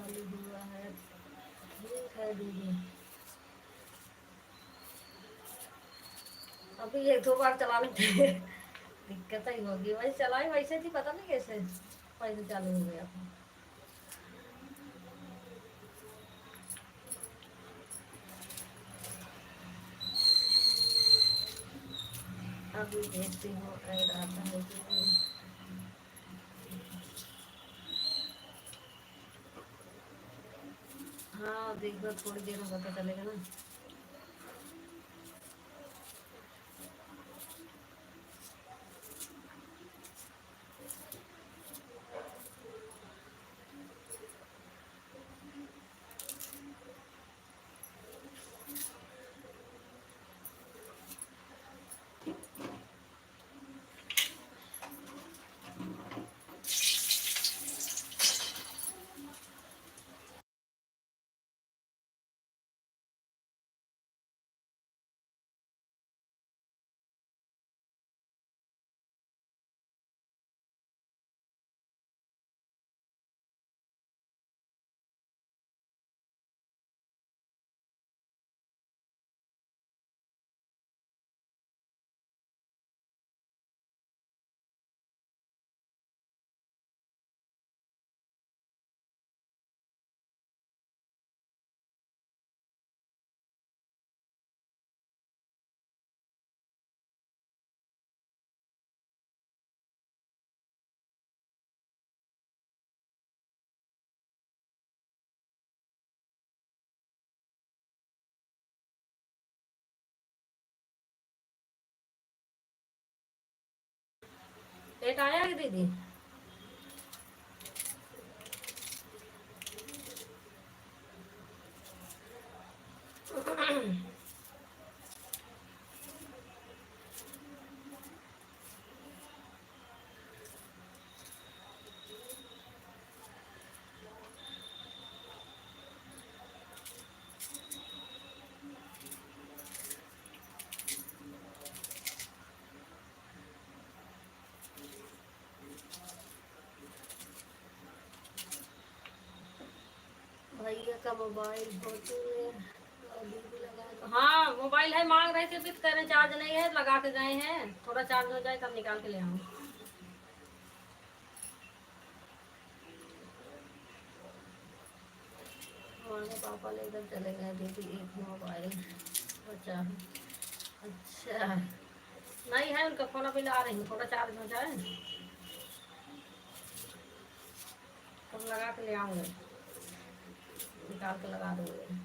चालू हुआ है। ठीक है दीदी, अभी एक दो बार चलाने पे दिक्कत ही होगी। वैसे चलाई वैसे थी, पता नहीं कैसे पहले चालू हो गया था। अभी देखती हूँ ऐड आता है कि नहीं। हाँ देखो, थोड़ी देर में पता चलेगा ना। एक आया कि दीदी? भैया का मोबाइल फोटो है और दीदी लगा तो। हाँ मोबाइल है, मांग रहे थे भी, कह रहे चार्ज नहीं है, लगा के गए हैं, थोड़ा चार्ज हो जाए तब निकाल के ले आऊँ। हमारे पापा लेकर चले गए, दीदी एक मोबाइल बचा है। अच्छा, नहीं है उनका फोन, अभी ला रही हूँ, थोड़ा चार्ज हो जाए तब लगा के ले आऊँगे, निकाल के लगा दूँगे।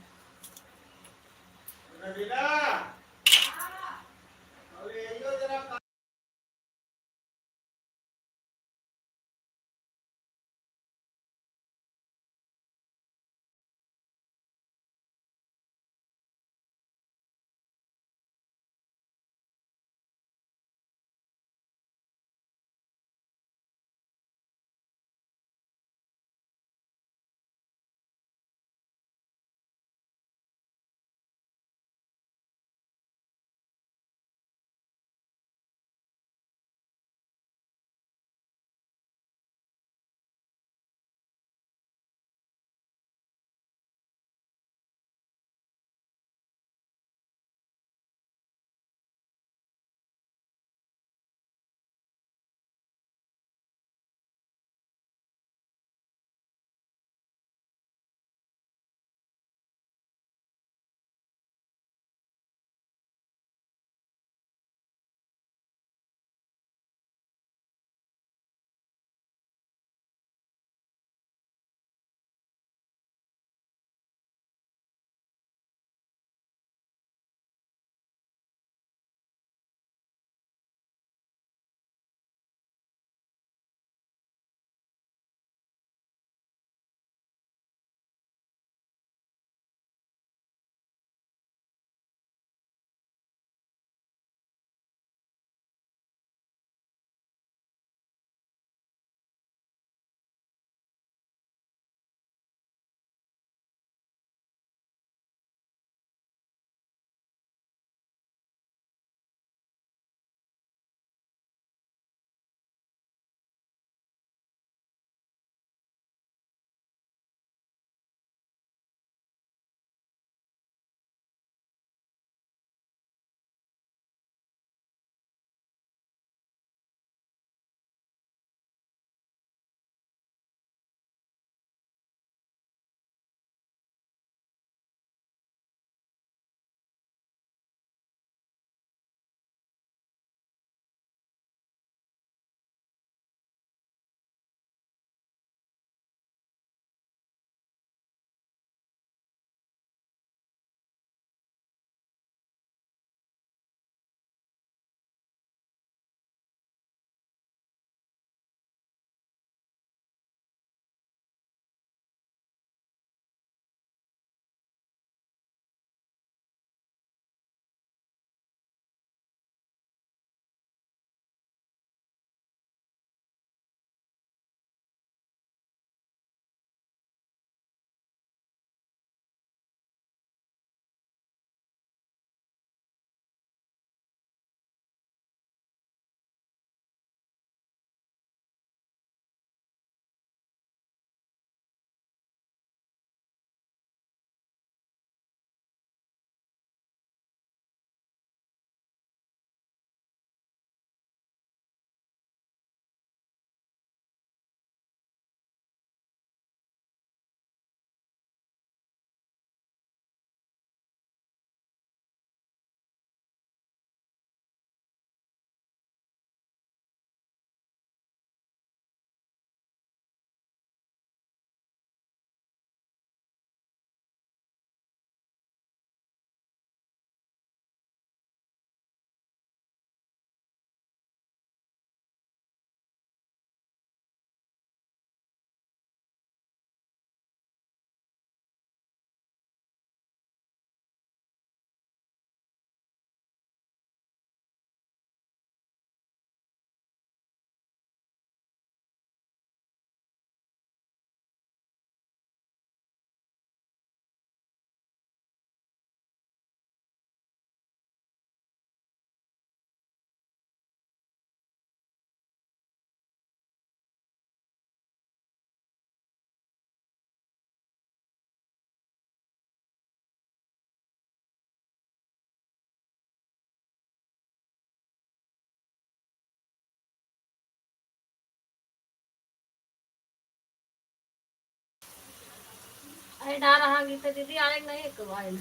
है ना रहा गीता दीदी आए नहीं एक मोबाइल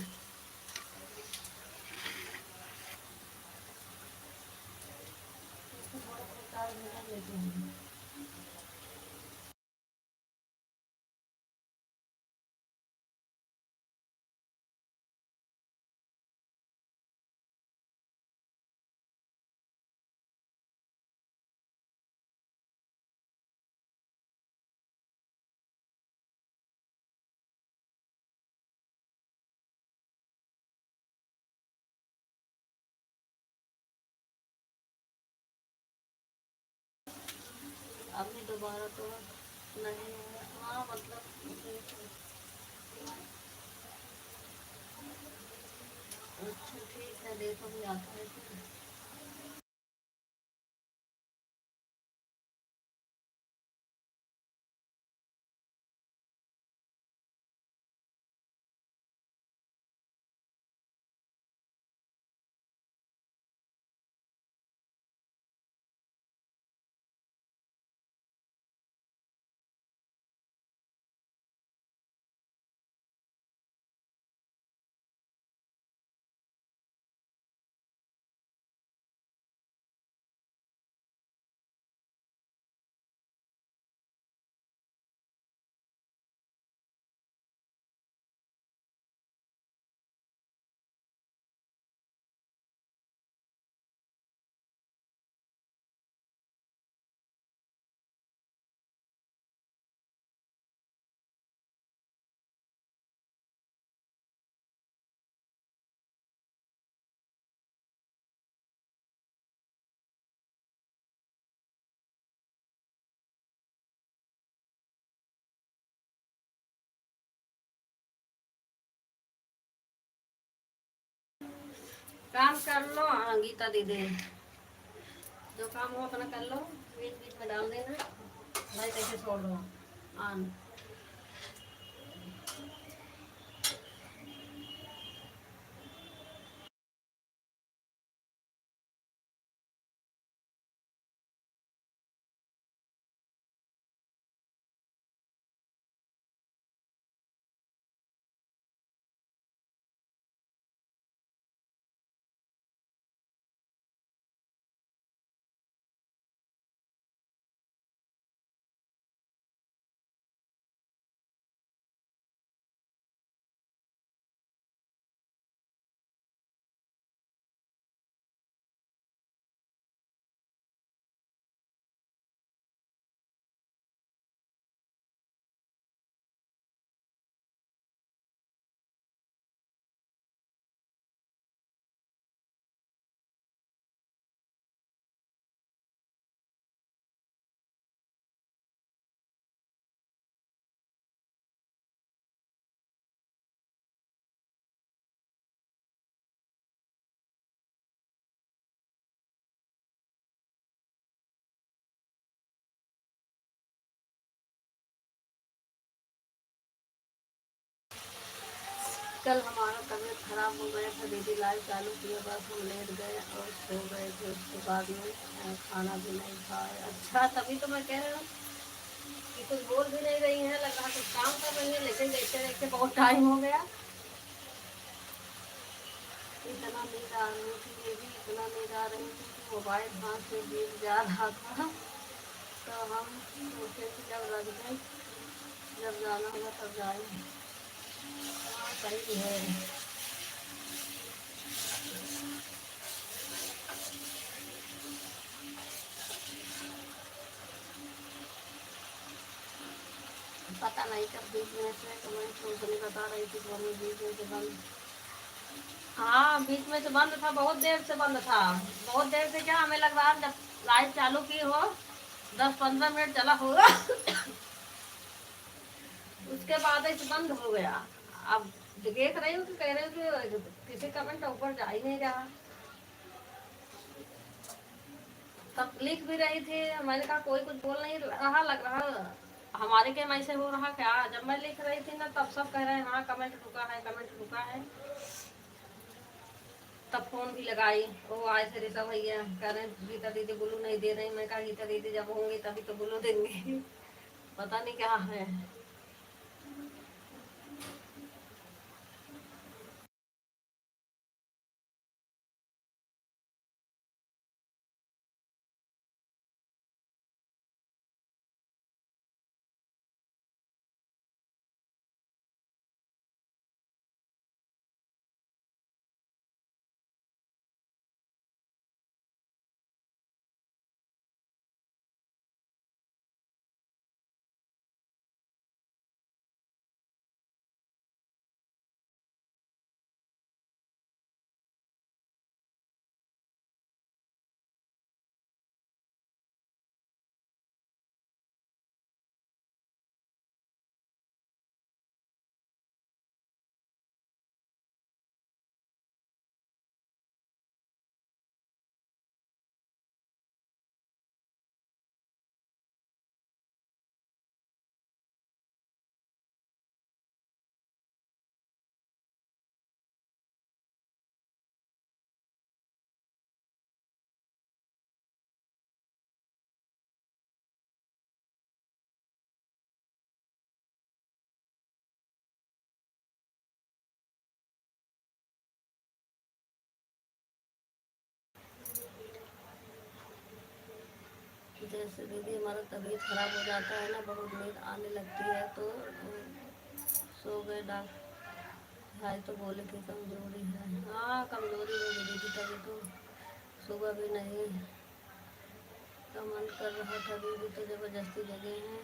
अभी दोबारा तो नहीं है हाँ मतलब अच्छा ठीक है देखो भी आता है कि काम कर लो हाँ गीता दीदी जो काम हो अपना कर लो बीच बीच में डाल देना भाई कैसे छोड़ दो आन कल हमारा तबीयत खराब हो गया था दीदी लाइव चालू किया बस हम लेट गए और सो गए थे उसके बाद में खाना भी नहीं खाया अच्छा तभी तो मैं कह रही हूँ कि कुछ बोल भी नहीं रही है लग रहा कुछ काम कर रही है लेकिन देखते देखते बहुत टाइम हो गया इतना नींद आ रही थी ये भी इतना नींद आ रही थी कि मोबाइल हाथ से गिर जा रहा था तो हम सोचे कि जब लग जाए जब जाना होगा तब जाएंगे हाँ सही है पता नहीं कब बीच में से तो मैं सोचने बता रही थी कि हमें बीच में से बंद हाँ बीच में से बंद था बहुत देर से बंद था बहुत देर से क्या हमें लग रहा है जब लाइव चालू की हो 10-15 मिनट चला होगा उसके बाद ऐसे बंद हो गया अब देख रही हूँ तो कह रही हूँ कि किसी कमेंट ऊपर जा ही नहीं रहा तब लिख भी रही थी मैंने कहा कोई कुछ बोल नहीं रहा लग रहा हमारे क्या ऐसे हो रहा क्या जब मैं लिख रही थी ना तब सब कह रहे हैं हाँ कमेंट रुका है कमेंट रुका है तब फोन भी लगाई वो आए थे ऋषा भैया कह रहे हैं गीता दीदी गुल्लू नहीं दे रही मैं कहा गीता दीदी जब होंगी तभी तो गुल्लू देंगे पता नहीं क्या है जैसे दीदी हमारा तबीयत खराब हो जाता है ना, बहुत नींद आने लगती है तो सो गए डॉक्टर भाई तो बोले कि कमज़ोरी है। हाँ कमज़ोरी हो गई दीदी, तभी तो सुबह भी नहीं का मन कर रहा था दीदी, तो ज़बरदस्ती जगे हैं,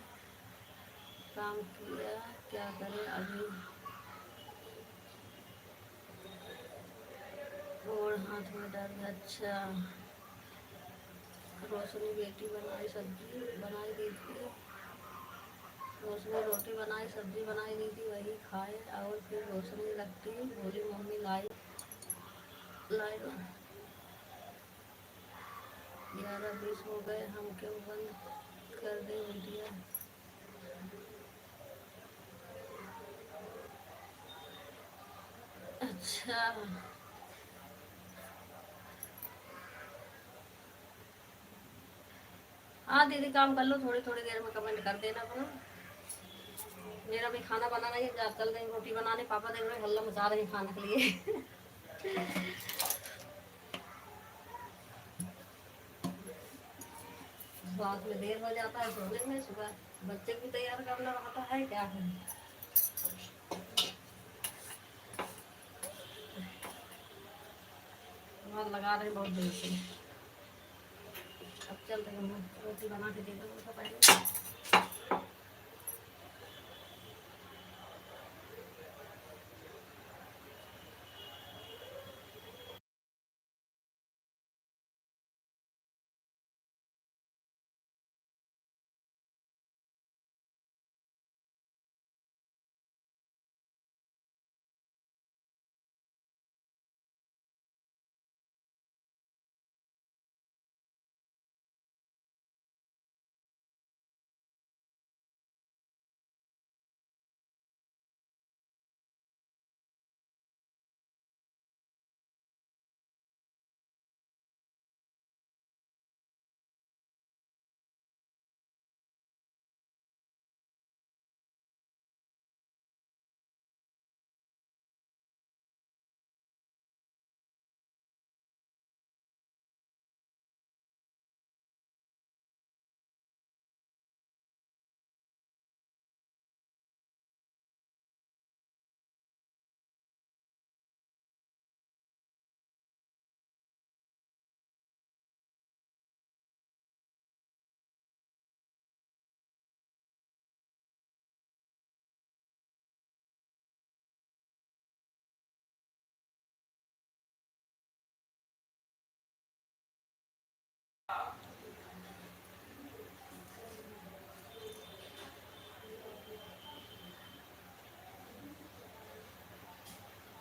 काम किया, क्या करें अभी। और हाथ में दर्द है। अच्छा, रोशनी बेटी बनाई, सब्जी बनाई दी थी, रोशनी रोटी बनाई, सब्जी बनाई दी थी, वही खाए। और फिर रोशनी लगती बोली मम्मी लाई लाई 11:20 हो गए, हम क्यों बंद कर दें मीडिया। अच्छा हाँ दीदी, काम कर लो, थोड़ी थोड़ी देर में कमेंट कर देना अपना। मेरा भी खाना बनाना ही, जा चल रही रोटी बनाने, पापा देख रहे हल्ला मचा रहे हैं खाने के लिए। रात में देर हो जाता है सोने में, सुबह बच्चे भी तैयार करना रहता है, क्या करें। वहाँ लगा रहे बहुत देर से। अब चल रही हूँ, रोटी बना के दे दो उनको पहले।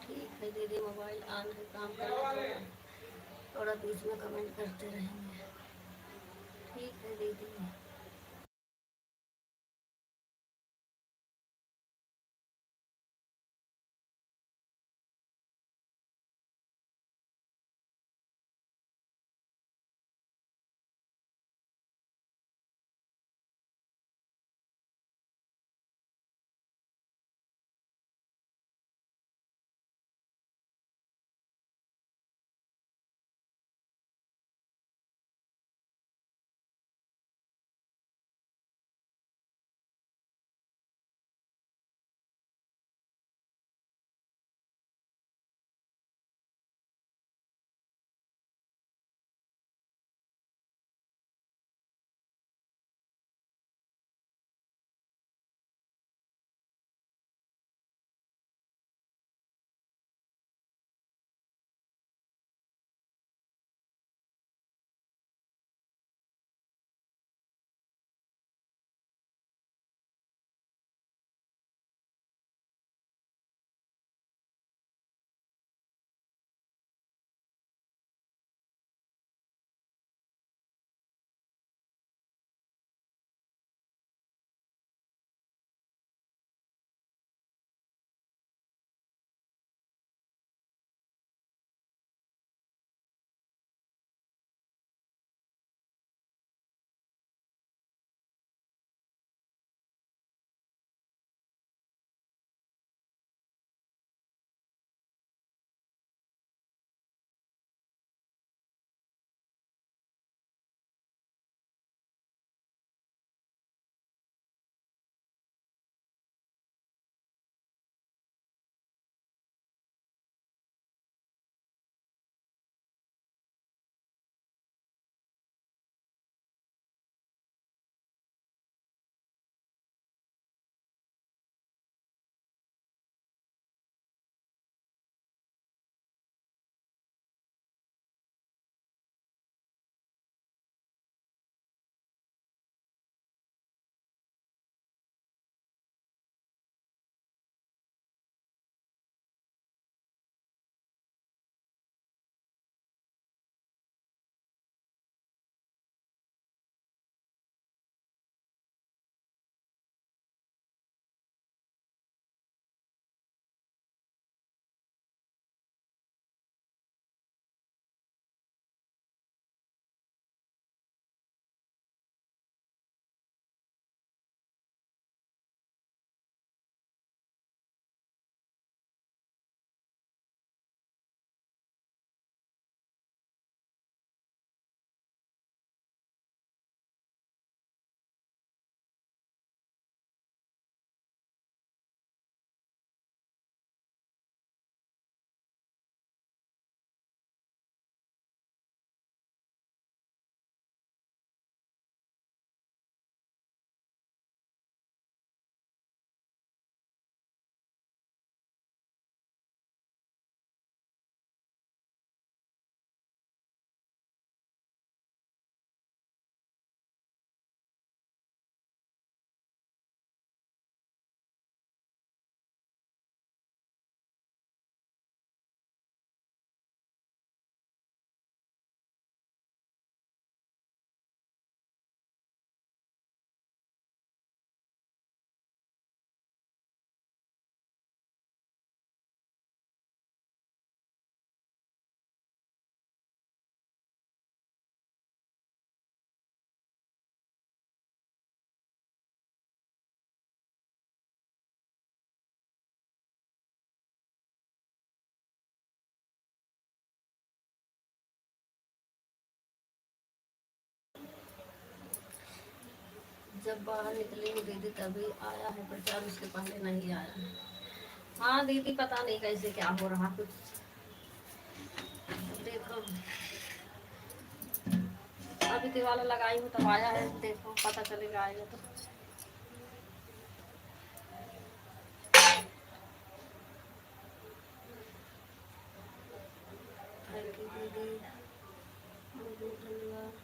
ठीक है दीदी, मोबाइल ऑन है, काम कर लो, थोड़ा बीच में कमेंट करते रहेंगे। ठीक है दीदी। जब बाहर निकलेंगे दीदी तभी आया है प्रचार, उसके पहले नहीं आया है। हाँ दीदी, पता नहीं कैसे क्या हो रहा कुछ। देखो अभी दिवाला लगाई हूँ तब आया है, देखो पता चलेगा आएगा तो। थैंक यू दीदी, बहुत बहुत धन्यवाद।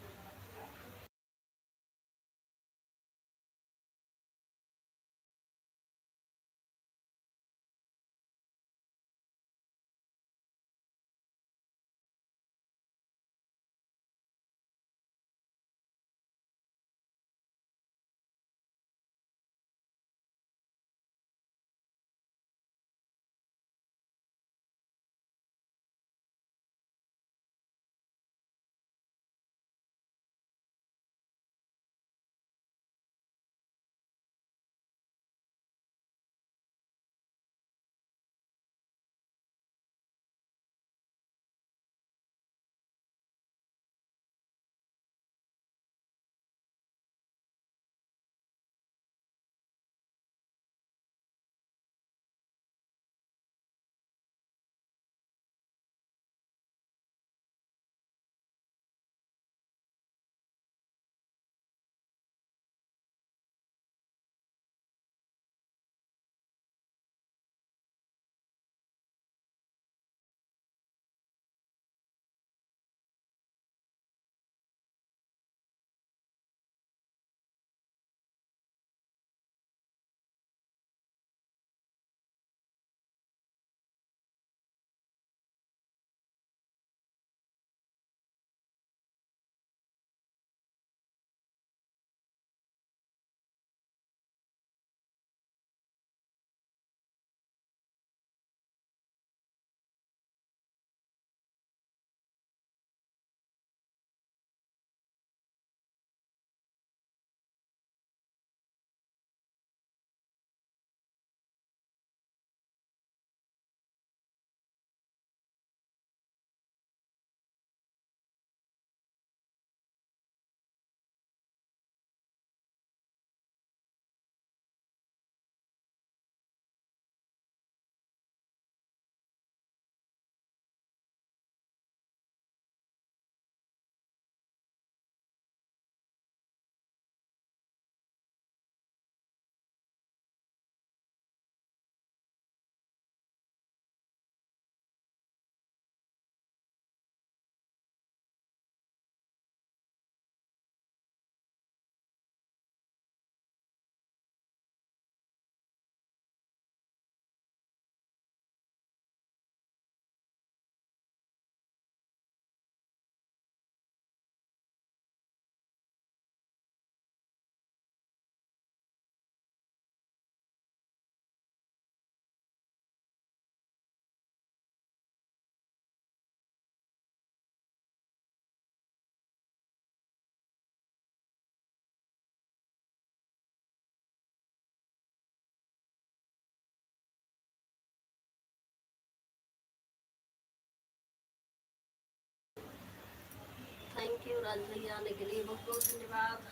थैंक यू राज भैया आने के लिए, बहुत बहुत धन्यवाद।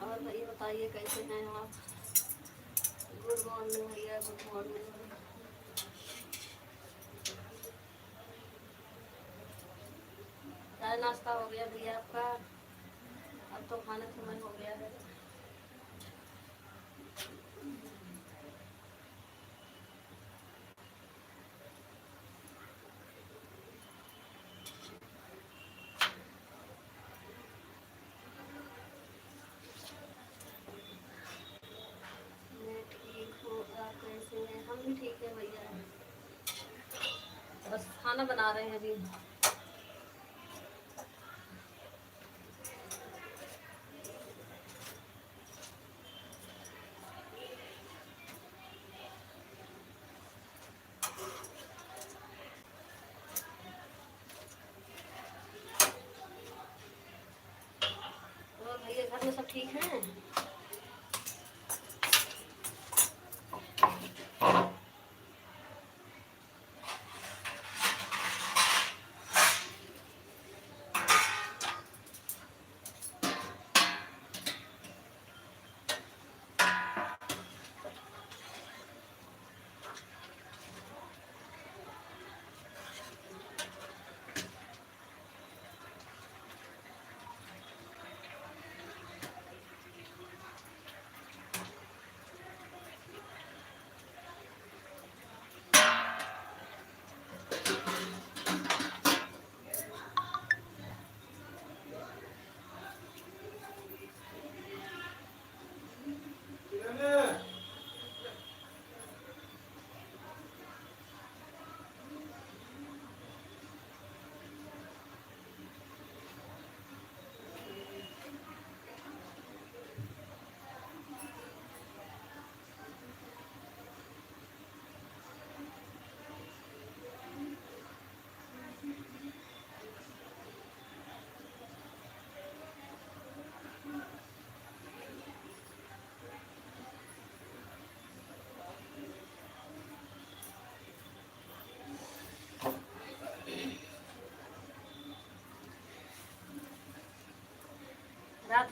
और भैया बताइए कैसे हैं आप? गुड मॉर्निंग भैया, गुड मॉर्निंग। चाय नाश्ता हो गया भैया आपका? अब तो खाने समय हो गया है। मैं ठीक हूँ, आप कैसे हैं? हम भी ठीक है भैया, बस खाना बना रहे हैं अभी। और भैया घर में सब ठीक हैं?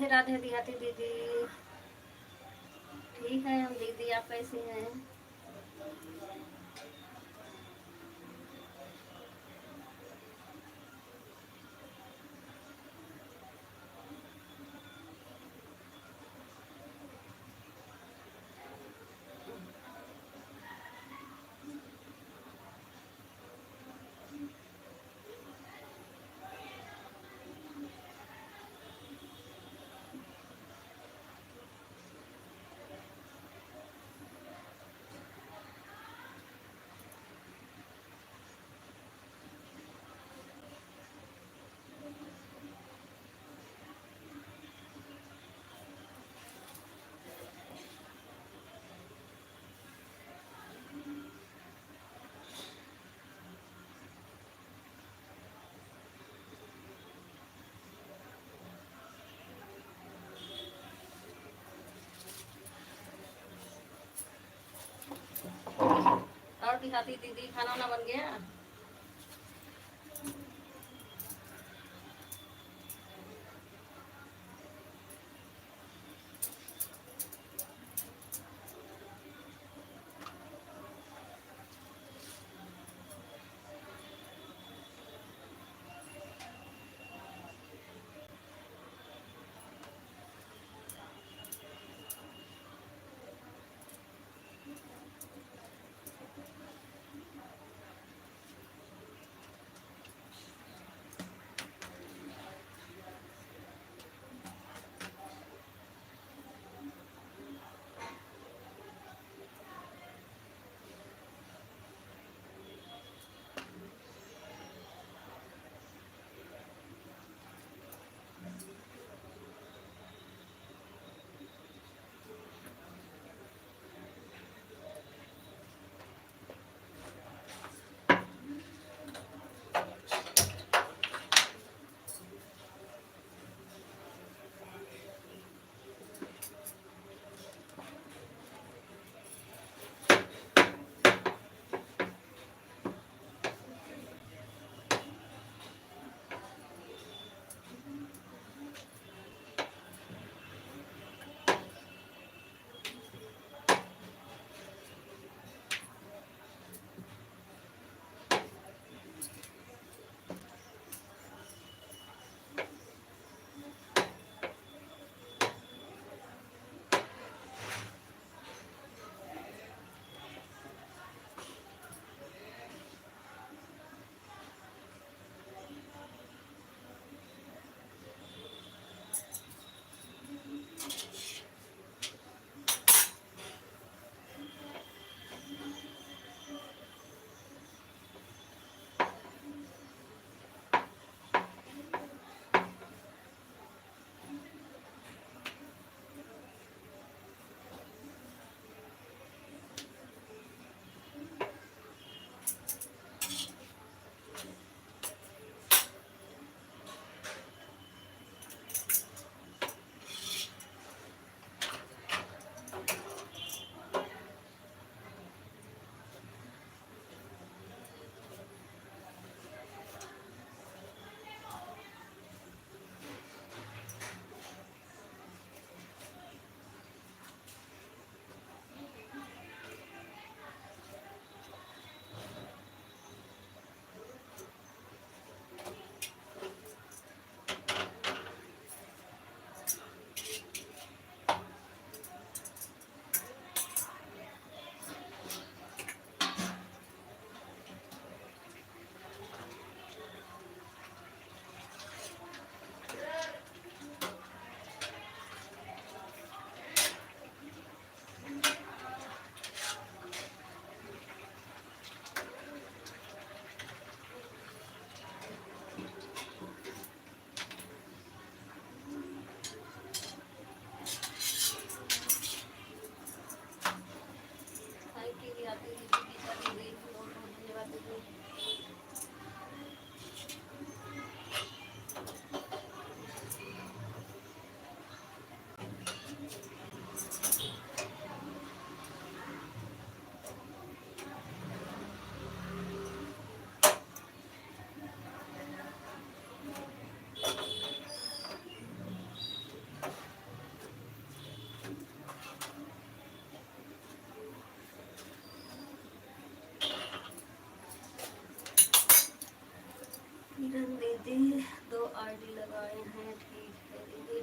राधे राधे दियाती दीदी। ठीक है हम दीदी, आप कैसी हैं? और दिखाती दीदी, खाना वाना बन गया?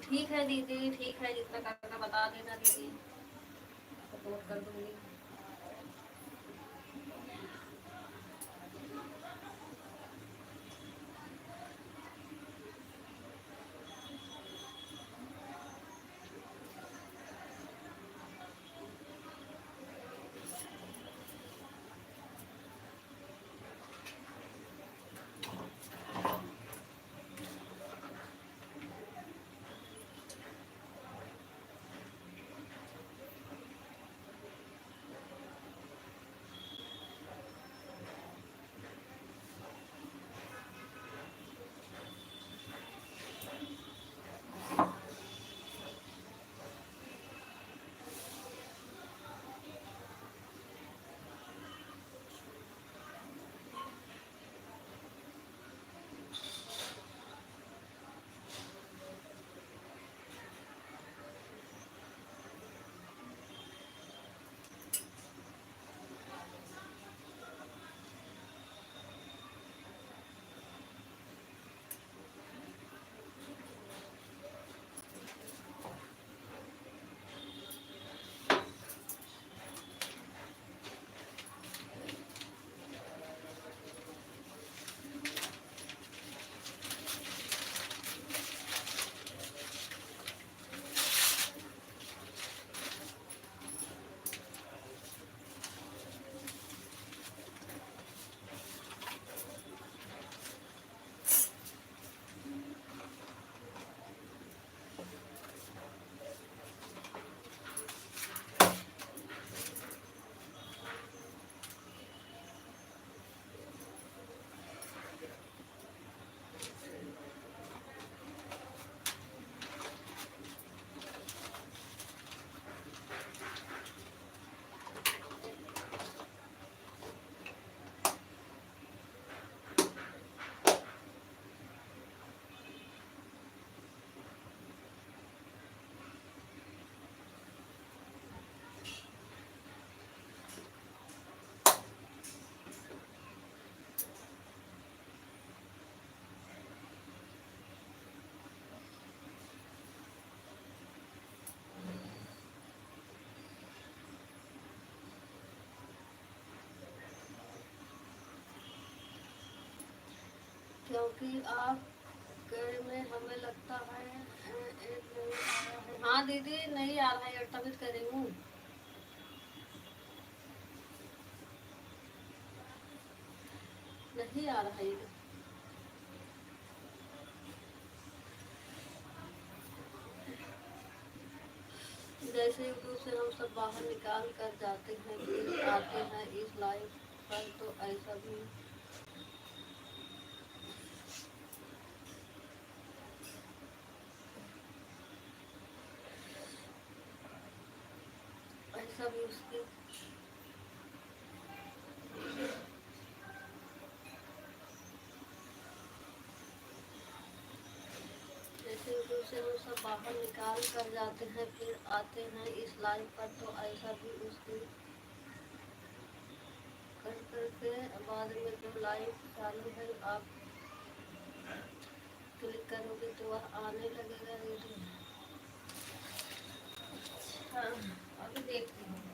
ठीक है दीदी, ठीक है, जितना करना बता देना दीदी, सपोर्ट कर दूंगी। क्योंकि आप घर में हमें लगता है एक नहीं आ रहा है। हाँ दीदी, नहीं आ रहा है, तबियत कर रही हूँ, नहीं आ रहा है। जैसे यूट्यूब से हम सब बाहर निकाल कर जाते हैं, फिर आते हैं इस लाइफ पर, तो ऐसा भी ऐसा भी उसकी जैसे यूट्यूब से हम सब बाहर निकाल कर जाते हैं, फिर आते हैं इस लाइफ पर, तो ऐसा भी उसकी कर करके बाद में जो लाइफ चालू है, आप क्लिक करोगे तो वह आने लगेगा वीडियो। हाँ, अभी देखती हूँ।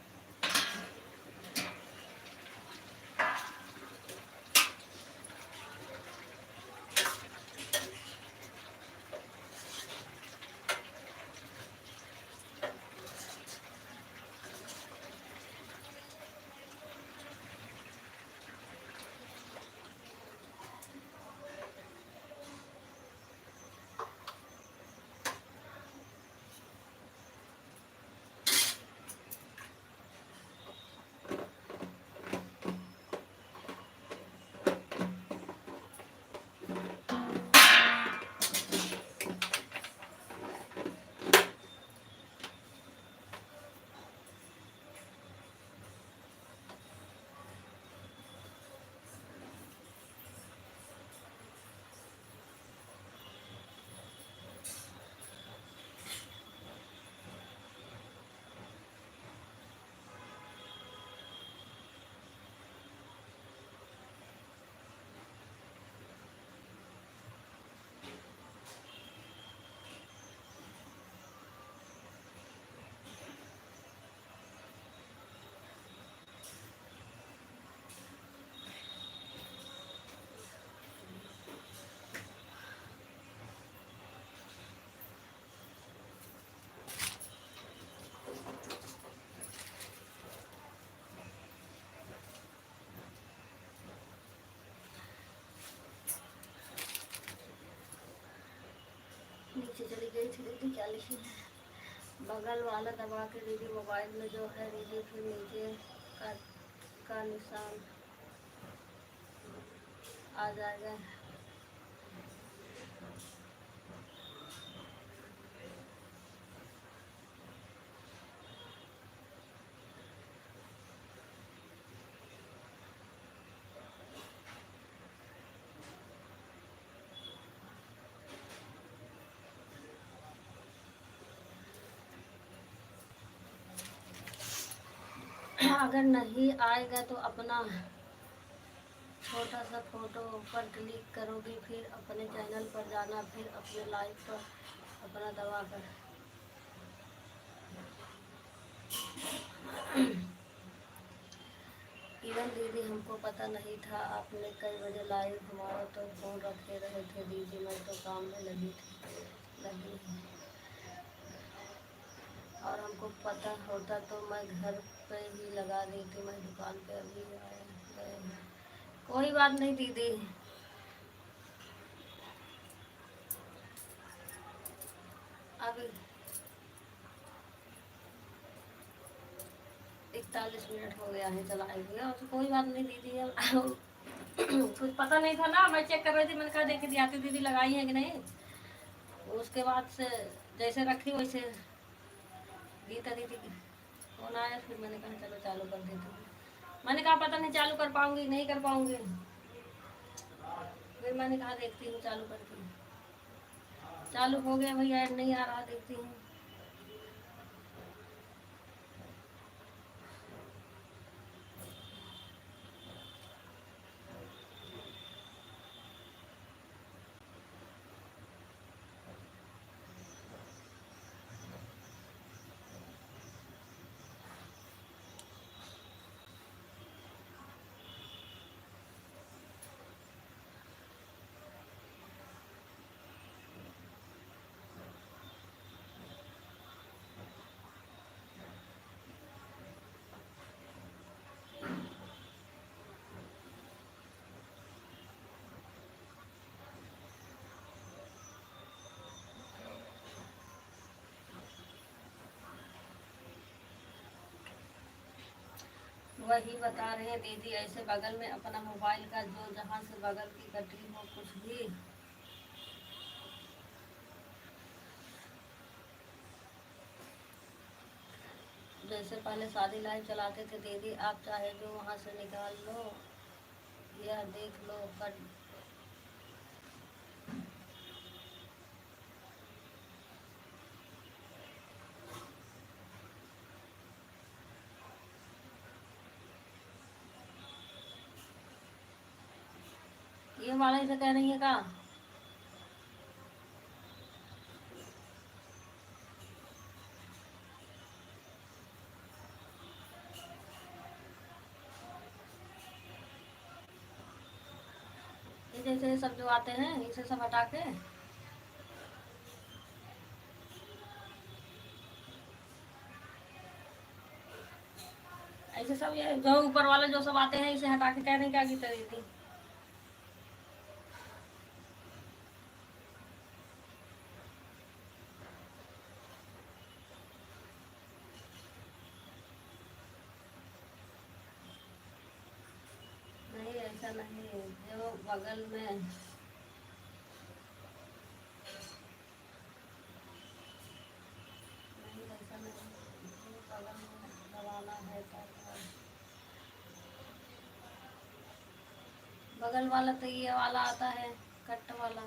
थी दीदी, क्या लिखी है, बगल वाला दबा के दीदी मोबाइल में जो है दीदी, फिर नीचे का निशान आ जाएगा। अगर नहीं आएगा तो अपना छोटा सा फोटो पर क्लिक करोगी, फिर अपने चैनल पर जाना, फिर अपने लाइक पर अपना दबा कर। किरण दीदी, हमको पता नहीं था आपने कई बजे लाइव, हमारा तो फोन रखे रहे थे दीदी, मैं तो काम में लगी और हमको पता होता तो मैं घर पे ही लगा देती, मैं दुकान पे अभी आए गए हैं। कोई बात नहीं दीदी, अभी 41 मिनट हो गया है चलाए हुए, और कोई बात नहीं दीदी। अब कुछ पता नहीं था ना, मैं चेक कर रही थी, मैंने कहा देखी आती दीदी लगाई है कि नहीं। उसके बाद से जैसे रखी वैसे गीता दीदी फोन आया, फिर मैंने कहा चलो चालू कर देती हूँ। मैंने कहा पता नहीं चालू कर पाऊंगी नहीं कर पाऊंगी, फिर मैंने कहा देखती हूँ चालू करती हूँ। चालू हो गया भाई, ऐड नहीं आ रहा, देखती हूँ। वही बता रहे हैं दीदी, ऐसे बगल में अपना मोबाइल का जो जहाँ से बगल की कटी हो कुछ भी जैसे पहले शादी लाइव चलाते थे दीदी, आप चाहे जो वहाँ से निकाल लो या देख लो कट। ये वाला ही से कह रही है का, ये जैसे सब जो आते हैं इसे सब हटा के ऐसे सब, ये जो ऊपर वाले जो सब आते हैं इसे हटा के कह रहे हैं क्या गीता दीदी। नहीं ऐसा नहीं, जो बगल में नहीं, ऐसा नहीं, जो बगल में दबाना है तो बगल वाला तो ये वाला आता है कट वाला,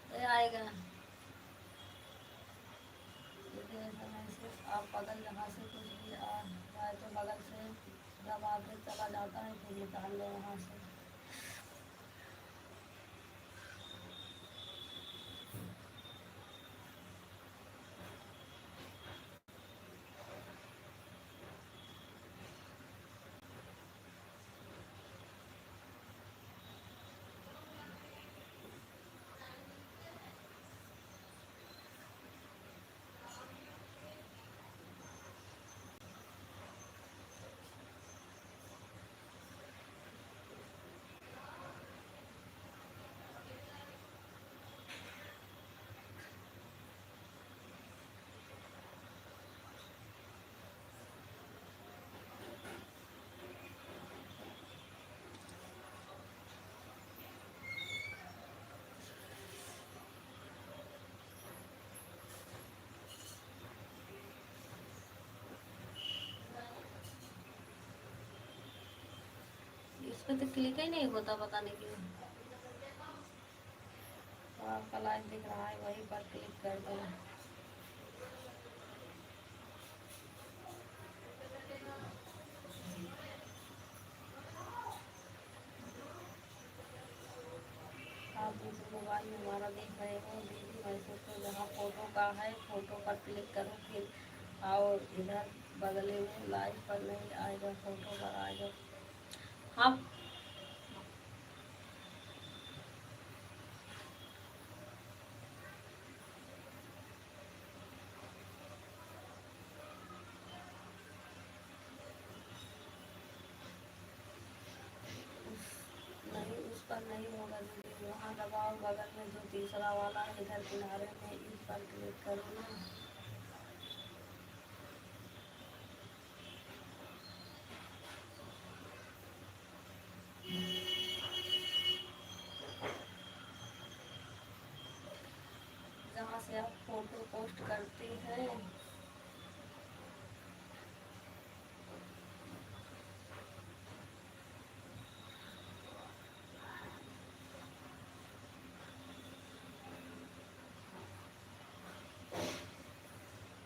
तो ये आएगा दीदी। ऐसा नहीं, सिर्फ आप बगल जहाँ से कुछ भी आ जाए तो बगल से दबा के चला जाता है, फिर निकाल लो वहाँ से। इस पे तो क्लिक ही नहीं होता, पता नहीं क्यों। तो आपका लाइव दिख रहा है, वहीं पर क्लिक कर दो। आप दूसरे मोबाइल में हमारा देख रहे हो दीदी मैसेज, तो जहाँ फ़ोटो का है फ़ोटो पर क्लिक करो, फिर और इधर बगले में लाइव पर नहीं आएगा, फ़ोटो पर आएगा। हाँ, नहीं उस पर नहीं होगा दीदी, वहाँ दबाओ, बगल में जो तीसरा वाला है इधर किनारे में, इस पर क्लिक करो ना। जहाँ से आप फ़ोटो पोस्ट करते हैं